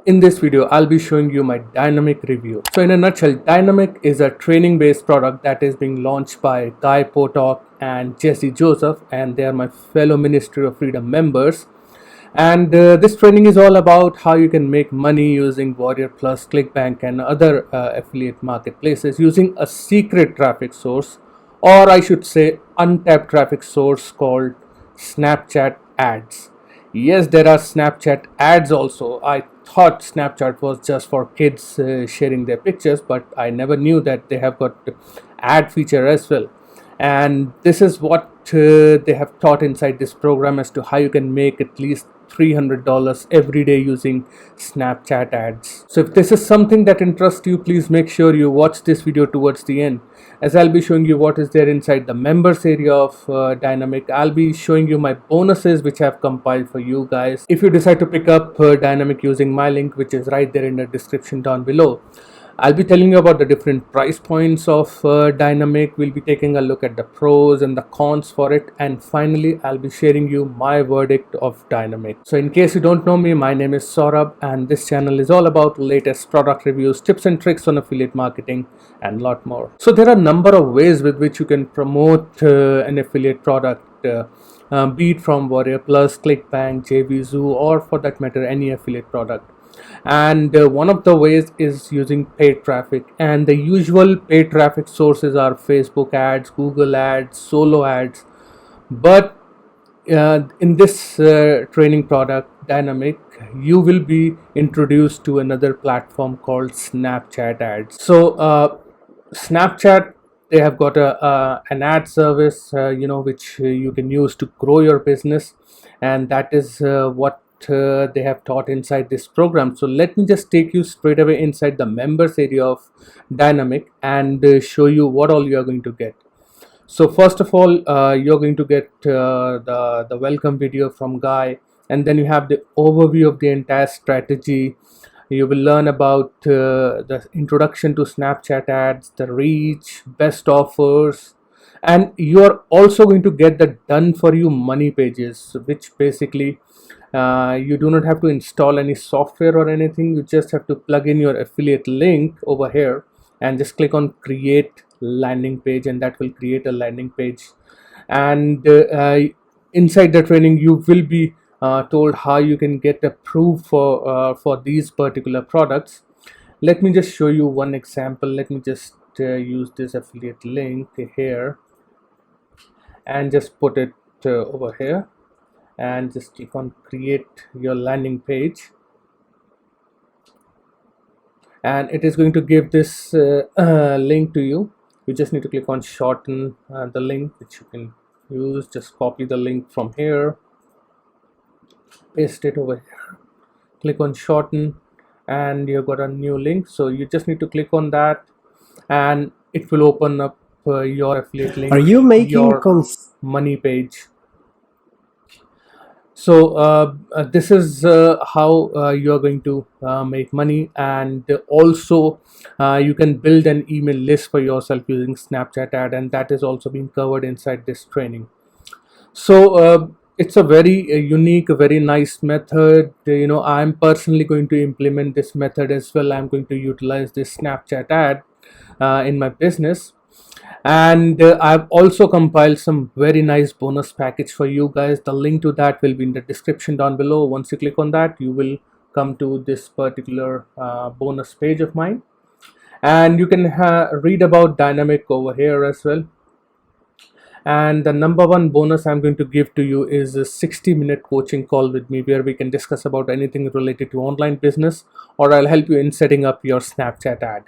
In this video, I'll be showing you my Dynamic review. So in a nutshell, Dynamic is a training based product that is being launched by Guy Potok and Jesse Joseph, and they are my fellow Ministry of Freedom members. And this training is all about how you can make money using Warrior Plus, ClickBank and other affiliate marketplaces using a secret traffic source, or I should say untapped traffic source called Snapchat ads. Yes, there are Snapchat ads also. I thought Snapchat was just for kids sharing their pictures, but I never knew that they have got ad feature as well. And this is what they have taught inside this program as to how you can make at least $300 every day using Snapchat ads. So if this is something that interests you, please make sure you watch this video towards the end, as I'll be showing you what is there inside the members area of Dynamic. I'll be showing you my bonuses which I've compiled for you guys if you decide to pick up Dynamic using my link, which is right there in the description down below. I'll be telling you about the different price points of Dynamic. We'll be taking a look at the pros and the cons for it, and finally I'll be sharing you my verdict of Dynamic. So in case you don't know me, my name is Saurabh, and this channel is all about latest product reviews, tips and tricks on affiliate marketing and lot more. So there are a number of ways with which you can promote an affiliate product, be it from Warrior Plus, ClickBank, JVZoo, or for that matter any affiliate product. And one of the ways is using paid traffic, and the usual paid traffic sources are Facebook ads, Google ads, solo ads. But in this training product Dynamic, you will be introduced to another platform called Snapchat ads. So Snapchat, they have got an ad service which you can use to grow your business, and that is what they have taught inside this program. So let me just take you straight away inside the members area of Dynamic and show you what all you are going to get. So first of all, you're going to get the welcome video from Guy, and then you have the overview of the entire strategy. You will learn about the introduction to Snapchat ads, the reach, best offers, and you are also going to get the done for you money pages, which basically you do not have to install any software or anything. You just have to plug in your affiliate link over here and just click on create landing page, and that will create a landing page. And inside the training you will be told how you can get approved for these particular products. Let me just show you one example. Let me just use this affiliate link here and just put it over here, and just click on create your landing page, and it is going to give this link to you. You just need to click on shorten the link, which you can use. Just copy the link from here, paste it over here, click on shorten, and you've got a new link. So you just need to click on that and it will open up your affiliate link. Are you making your money page? So this is how you are going to make money, and also you can build an email list for yourself using Snapchat ad, and that is also being covered inside this training. So it's a very unique, very nice method. I'm personally going to implement this method as well. I'm going to utilize this Snapchat ad in my business. And I've also compiled some very nice bonus package for you guys. The link to that will be in the description down below. Once you click on that, you will come to this particular bonus page of mine, and you can read about Dynamic over here as well. And the number one bonus I'm going to give to you is a 60-minute coaching call with me, where we can discuss about anything related to online business, or I'll help you in setting up your Snapchat ad.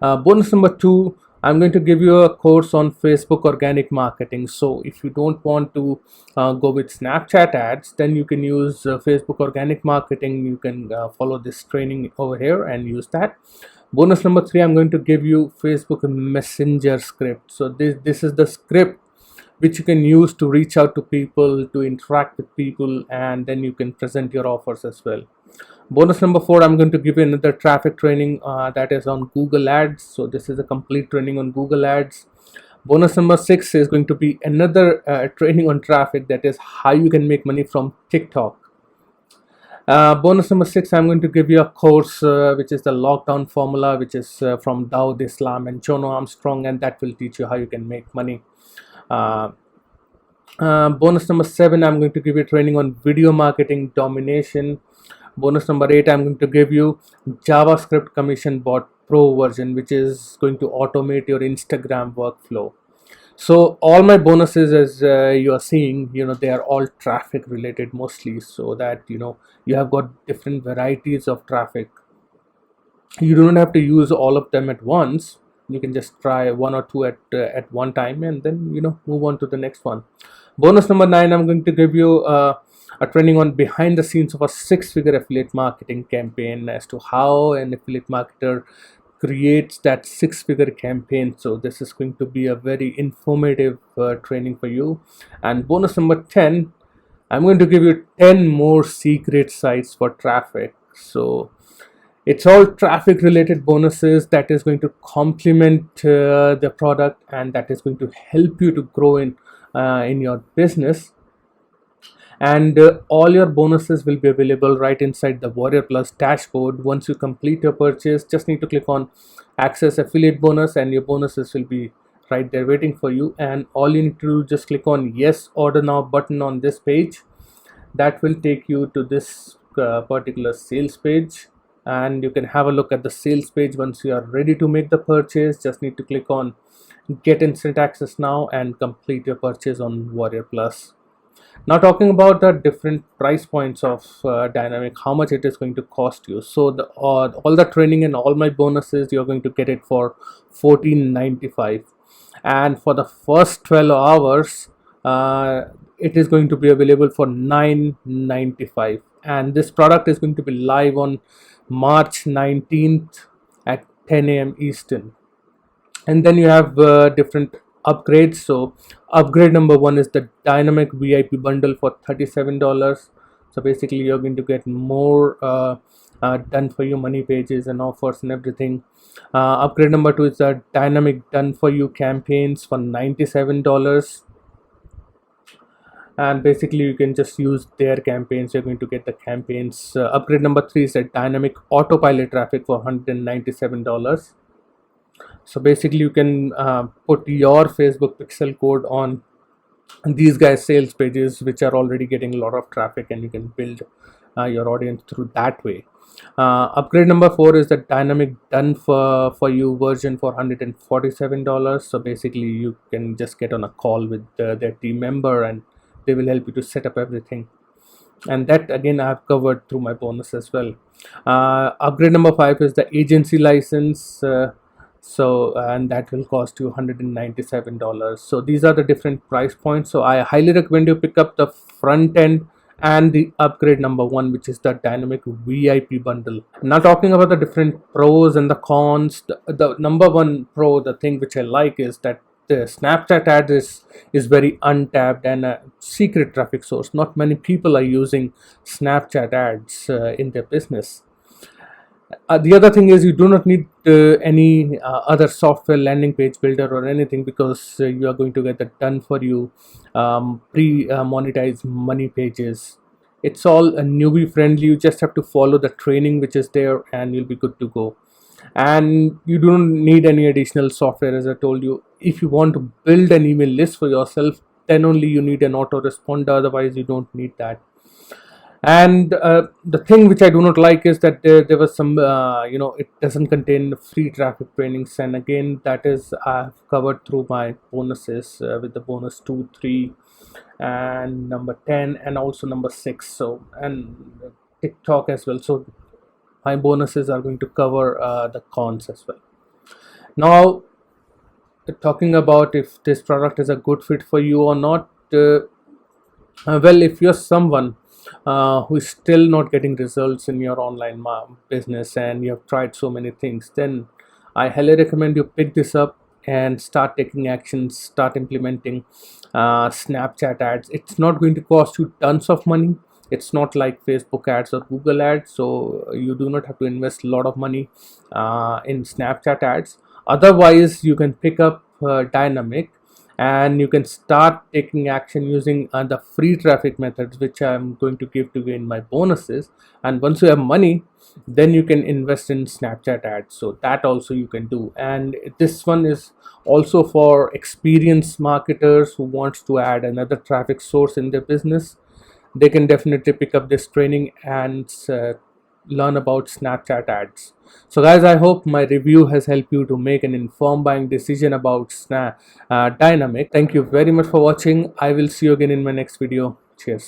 Bonus number two, I'm going to give you a course on Facebook organic marketing. So if you don't want to go with Snapchat ads, then you can use Facebook organic marketing. You can follow this training over here and use that. Bonus number three, I'm going to give you Facebook Messenger script. So this is the script which you can use to reach out to people, to interact with people, and then you can present your offers as well. Bonus number four, I'm going to give you another traffic training that is on Google ads. So this is a complete training on Google ads. Bonus number six is going to be another training on traffic, that is how you can make money from TikTok. Bonus number 6, I'm going to give you a course which is the lockdown formula, which is from Dawood Islam and Jono Armstrong, and that will teach you how you can make money. Uh, Bonus number 7, I'm going to give you training on video marketing domination. Bonus number 8, I'm going to give you JavaScript Commission Bot Pro version, which is going to automate your Instagram workflow. So all my bonuses, as you are seeing, they are all traffic related mostly, so that you have got different varieties of traffic. You do not have to use all of them at once. You can just try one or two at one time, and then move on to the next one. Bonus number 9, I'm going to give you a training on behind the scenes of a 6-figure affiliate marketing campaign, as to how an affiliate marketer creates that 6-figure campaign. So this is going to be a very informative training for you. And bonus number 10, I'm going to give you 10 more secret sites for traffic. So it's all traffic related bonuses that is going to complement the product, and that is going to help you to grow in your business. And all your bonuses will be available right inside the Warrior Plus dashboard. Once you complete your purchase, just need to click on access affiliate bonus, and your bonuses will be right there waiting for you. And all you need to do, just click on yes order now button on this page. That will take you to this particular sales page, and you can have a look at the sales page. Once you are ready to make the purchase, just need to click on get instant access now and complete your purchase on Warrior Plus. Now, talking about the different price points of Dynamic, how much it is going to cost you. So all the training and all my bonuses, you're going to get it for $14.95, and for the first 12 hours it is going to be available for $9.95. And this product is going to be live on March 19th at 10 a.m. Eastern. And then you have different upgrades. So upgrade number 1 is the Dynamic VIP bundle for $37. So basically you're going to get more done for you money pages and offers and everything. Upgrade number 2 is the Dynamic done for you campaigns for $97, and basically you can just use their campaigns. You're going to get the campaigns. Upgrade number 3 is the Dynamic Autopilot traffic for $197. So basically you can put your Facebook pixel code on these guys sales pages, which are already getting a lot of traffic, and you can build your audience through that way. Upgrade number 4 is the Dynamic done for you version for $147. So basically you can just get on a call with their team member, and they will help you to set up everything. And that again I have covered through my bonus as well. Upgrade number 5 is the agency license. And that will cost you $197. So these are the different price points. So I highly recommend you pick up the front end and the upgrade number 1, which is the Dynamic VIP bundle. Now, talking about the different pros and the cons, the number 1 pro, the thing which I like, is that the Snapchat ads is very untapped and a secret traffic source. Not many people are using Snapchat ads in their business. The other thing is, you do not need any other software, landing page builder or anything, because you are going to get the done for you pre-monetized money pages. It's all newbie friendly. You just have to follow the training which is there, and you'll be good to go. And you don't need any additional software. As I told you, if you want to build an email list for yourself, then only you need an autoresponder. Otherwise you don't need that. And the thing which I do not like is that there was some it doesn't contain free traffic trainings, and again that is I've covered through my bonuses with the bonus 2, 3 and number 10 and also number 6, so, and TikTok as well. So my bonuses are going to cover the cons as well. Now, talking about if this product is a good fit for you or not, well, if you're someone who is still not getting results in your online business and you have tried so many things, then I highly recommend you pick this up and start taking actions, start implementing Snapchat ads. It's not going to cost you tons of money. It's not like Facebook ads or Google ads, so you do not have to invest a lot of money in Snapchat ads. Otherwise, you can pick up Dynamic and you can start taking action using the free traffic methods, which I'm going to give to you in my bonuses. And once you have money, then you can invest in Snapchat ads, so that also you can do. And this one is also for experienced marketers who wants to add another traffic source in their business. They can definitely pick up this training and learn about Snapchat ads. So guys, I hope my review has helped you to make an informed buying decision about Dynamic. Thank you very much for watching. I will see you again in my next video. Cheers.